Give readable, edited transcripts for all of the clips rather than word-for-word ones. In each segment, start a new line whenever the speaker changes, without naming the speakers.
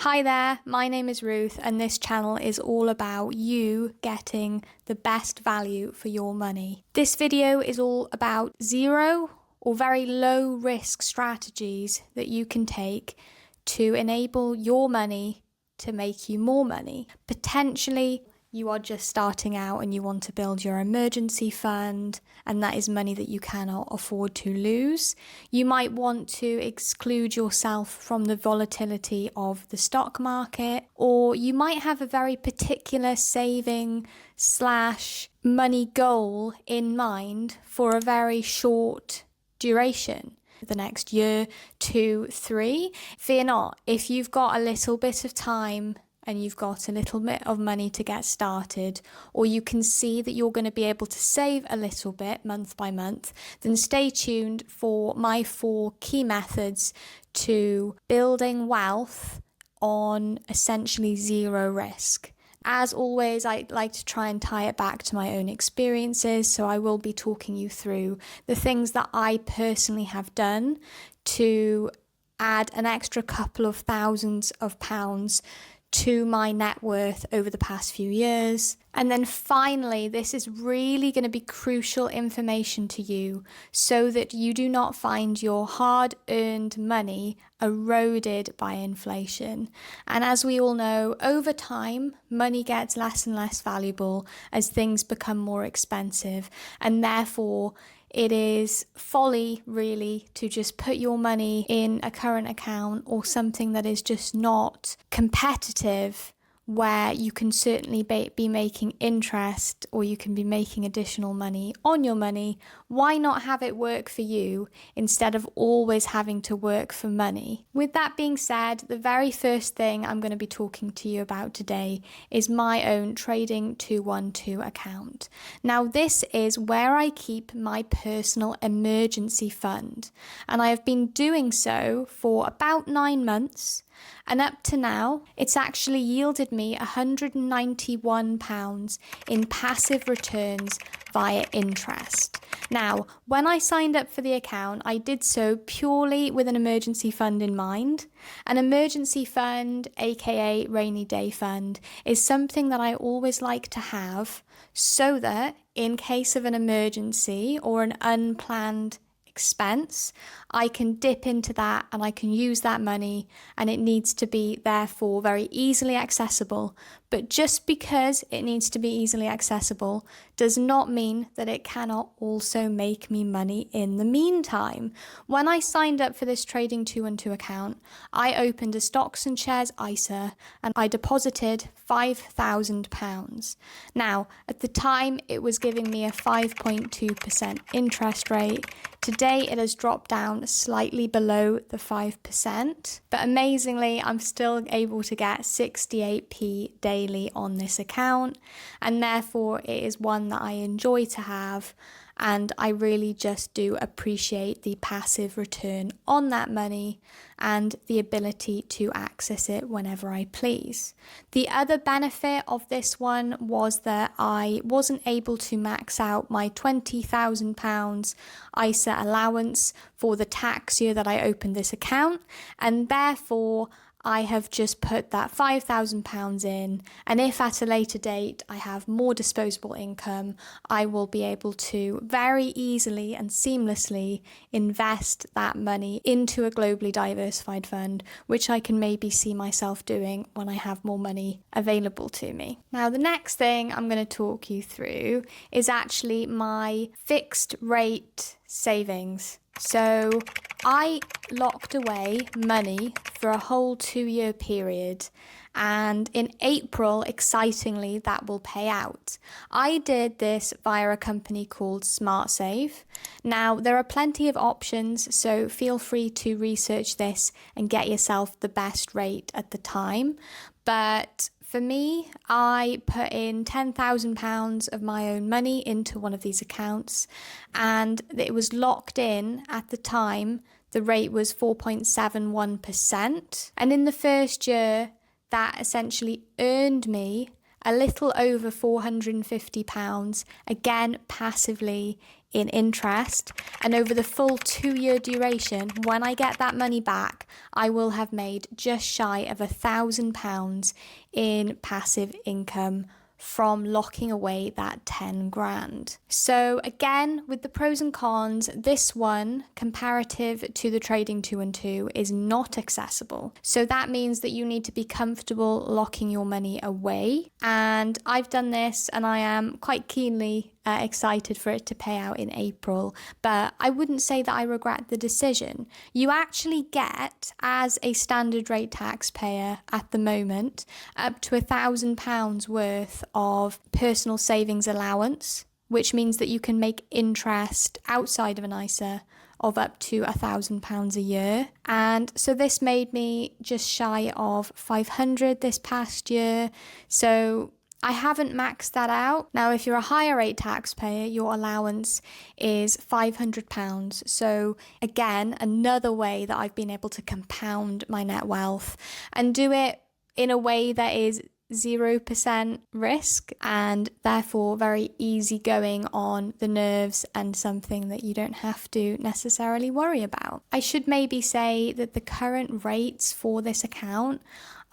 Hi there, my name is Ruth and this channel is all about you getting the best value for your money. This video is all about zero or very low risk strategies that you can take to enable your money to make you more money. Potentially you are just starting out and you want to build your emergency fund, and that is money that you cannot afford to lose. You might want to exclude yourself from the volatility of the stock market, or you might have a very particular saving / money goal in mind for a very short duration. The next year, 2, 3. Fear not, if you've got a little bit of time and you've got a little bit of money to get started, or you can see that you're going to be able to save a little bit month by month, then stay tuned for my 4 key methods to building wealth on essentially zero risk. As always, I like to try and tie it back to my own experiences, so I will be talking you through the things that I personally have done to add an extra couple of thousands of pounds to my net worth over the past few years. And then finally, this is really going to be crucial information to you so that you do not find your hard-earned money eroded by inflation. And as we all know, over time, money gets less and less valuable as things become more expensive, and therefore it is folly, really, to just put your money in a current account or something that is just not competitive, where you can certainly be making interest or you can be making additional money on your money. Why not have it work for you instead of always having to work for money? With that being said, the very first thing I'm going to be talking to you about today is my own Trading 212 account. Now, this is where I keep my personal emergency fund, and I have been doing so for about 9 months. And up to now, it's actually yielded me £191 in passive returns via interest. Now, when I signed up for the account, I did so purely with an emergency fund in mind. An emergency fund, aka rainy day fund, is something that I always like to have so that in case of an emergency or an unplanned expense, I can dip into that and I can use that money, and it needs to be therefore very easily accessible. But just because it needs to be easily accessible does not mean that it cannot also make me money in the meantime. When I signed up for this Trading 212 account, I opened a stocks and shares ISA and I deposited £5,000. Now, at the time, it was giving me a 5.2% interest rate. Today, it has dropped down slightly below the 5%, but amazingly, I'm still able to get 68p daily on this account, and therefore it is one that I enjoy to have, and I really just do appreciate the passive return on that money and the ability to access it whenever I please. The other benefit of this one was that I wasn't able to max out my £20,000 ISA allowance for the tax year that I opened this account, and therefore I have just put that £5,000 in, and if at a later date I have more disposable income, I will be able to very easily and seamlessly invest that money into a globally diversified fund, which I can maybe see myself doing when I have more money available to me. Now, the next thing I'm going to talk you through is actually my fixed rate savings. So I locked away money for a whole 2-year period, and in April, excitingly, that will pay out. I did this via a company called SmartSave. Now, there are plenty of options, so feel free to research this and get yourself the best rate at the time. But for me, I put in £10,000 of my own money into one of these accounts, and it was locked in at the time. The rate was 4.71%. And in the first year, that essentially earned me a little over £450, again passively in interest. And over the full 2-year duration, when I get that money back, I will have made just shy of £1,000 in passive income from locking away that 10 grand. So again, with the pros and cons, this one, comparative to the trading 2 and 2, is not accessible. So that means that you need to be comfortable locking your money away. And I've done this, and I am quite keenly excited for it to pay out in April, but I wouldn't say that I regret the decision. You actually get, as a standard rate taxpayer at the moment, up to £1,000 worth of personal savings allowance, which means that you can make interest outside of an ISA of up to £1,000 a year. And so this made me just shy of 500 this past year. So I haven't maxed that out. Now, if you're a higher rate taxpayer, your allowance is £500. So again, another way that I've been able to compound my net wealth and do it in a way that is 0% risk and therefore very easygoing on the nerves and something that you don't have to necessarily worry about. I should maybe say that the current rates for this account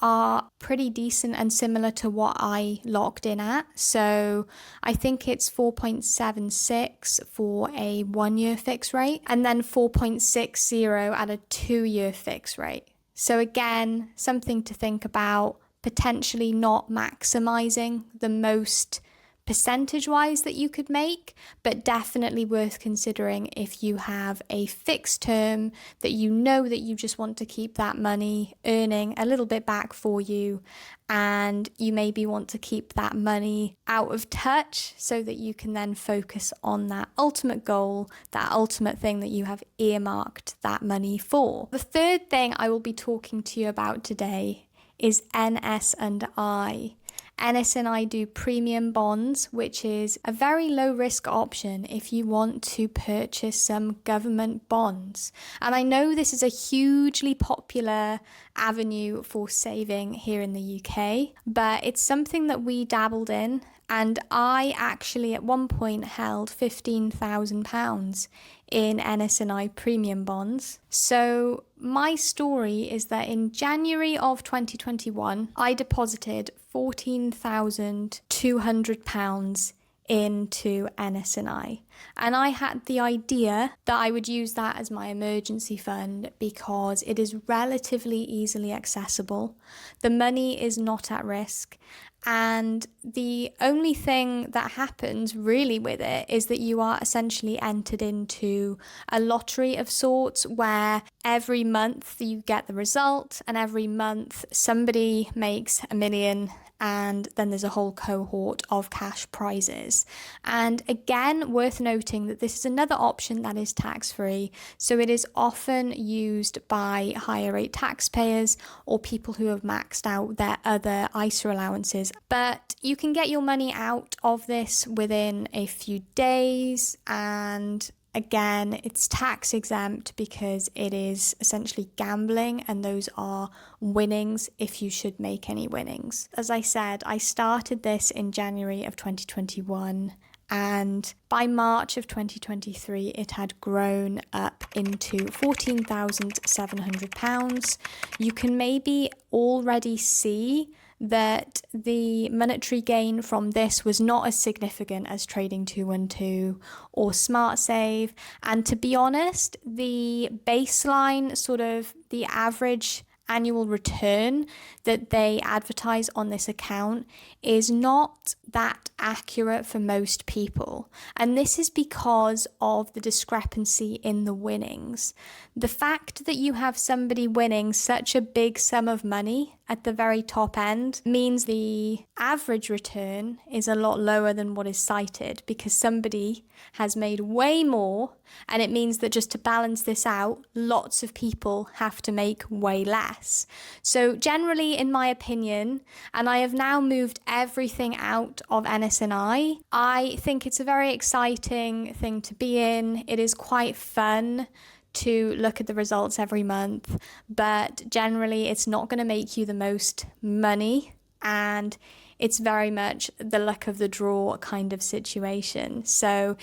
are pretty decent and similar to what I locked in at. So I think it's 4.76 for a 1-year fixed rate and then 4.60 at a 2-year fixed rate. So again, something to think about, potentially not maximizing the most percentage-wise that you could make, but definitely worth considering if you have a fixed term that you know that you just want to keep that money earning a little bit back for you, and you maybe want to keep that money out of touch so that you can then focus on that ultimate goal, that ultimate thing that you have earmarked that money for. The third thing I will be talking to you about today is ns&i. ns&i do premium bonds, which is a very low risk option if you want to purchase some government bonds. And I know this is a hugely popular avenue for saving here in the UK, but it's something that we dabbled in. And I actually at one point held £15,000 in ns&i premium bonds. So my story is that in January of 2021, I deposited £14,200 into ns&i. And I had the idea that I would use that as my emergency fund because it is relatively easily accessible. The money is not at risk. And the only thing that happens really with it is that you are essentially entered into a lottery of sorts where every month you get the result and every month somebody makes $1 million and then there's a whole cohort of cash prizes. And again, worth noting that this is another option that is tax-free. So it is often used by higher rate taxpayers or people who have maxed out their other ISA allowances. But you can get your money out of this within a few days, and again, it's tax exempt because it is essentially gambling, and those are winnings if you should make any winnings. As I said, I started this in January of 2021, and by March of 2023, it had grown up into £14,700. You can maybe already see that the monetary gain from this was not as significant as trading 212 or smart save. And to be honest, the baseline, sort of the average annual return that they advertise on this account is not that accurate for most people. And this is because of the discrepancy in the winnings. The fact that you have somebody winning such a big sum of money at the very top end means the average return is a lot lower than what is cited because somebody has made way more, and it means that just to balance this out, lots of people have to make way less. So generally, in my opinion, and I have now moved everything out of ns&i, I think it's a very exciting thing to be in. It is quite fun to look at the results every month, but generally it's not going to make you the most money, and it's very much the luck of the draw kind of situation. So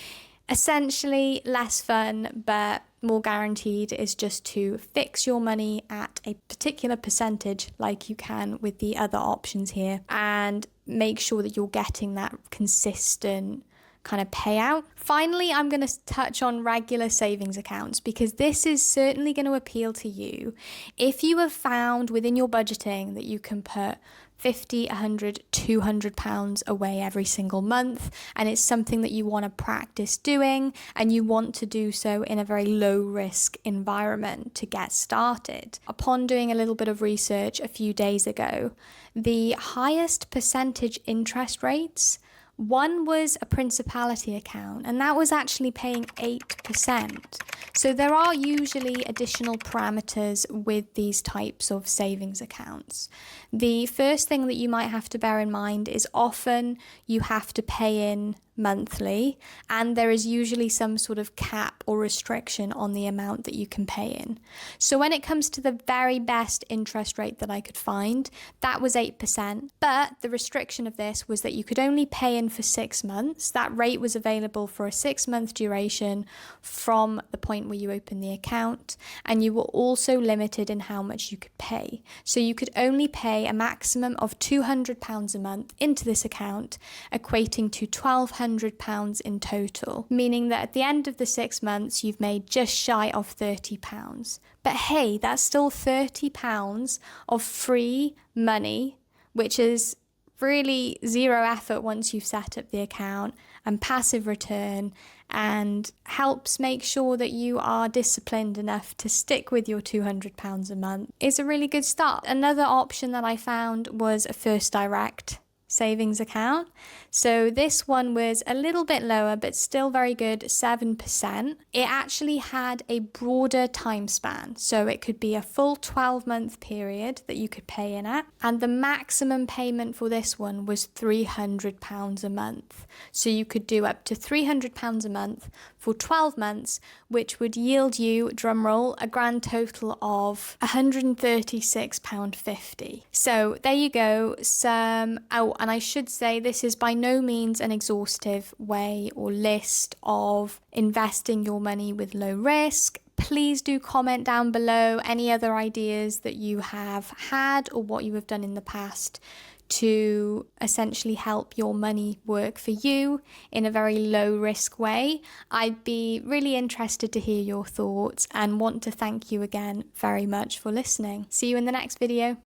essentially less fun, but more guaranteed is just to fix your money at a particular percentage like you can with the other options here, and make sure that you're getting that consistent kind of payout. Finally, I'm going to touch on regular savings accounts, because this is certainly going to appeal to you if you have found within your budgeting that you can put 50, 100, 200 pounds away every single month, and it's something that you want to practice doing, and you want to do so in a very low risk environment to get started. Upon doing a little bit of research a few days ago, the highest percentage interest rates, one was a principality account, and that was actually paying 8%. So there are usually additional parameters with these types of savings accounts. The first thing that you might have to bear in mind is often you have to pay in monthly, and there is usually some sort of cap or restriction on the amount that you can pay in. So when it comes to the very best interest rate that I could find, that was 8%, but the restriction of this was that you could only pay in for 6 months. That rate was available for a 6-month duration from the point where you open the account, and you were also limited in how much you could pay. So you could only pay a maximum of £200 a month into this account, equating to £1,200 in total, meaning that at the end of the 6 months you've made just shy of £30. But hey, that's still £30 of free money, which is really zero effort once you've set up the account, and passive return, and helps make sure that you are disciplined enough to stick with your £200 a month. Is a really good start. Another option that I found was a First Direct savings account. So this one was a little bit lower, but still very good, 7%. It actually had a broader time span, so it could be a full 12-month period that you could pay in at, and the maximum payment for this one was £300 a month. So you could do up to £300 a month for 12 months, which would yield you, drumroll, a grand total of £136.50. So there you go. And I should say this is by no means an exhaustive way or list of investing your money with low risk. Please do comment down below any other ideas that you have had or what you have done in the past to essentially help your money work for you in a very low risk way. I'd be really interested to hear your thoughts, and want to thank you again very much for listening. See you in the next video.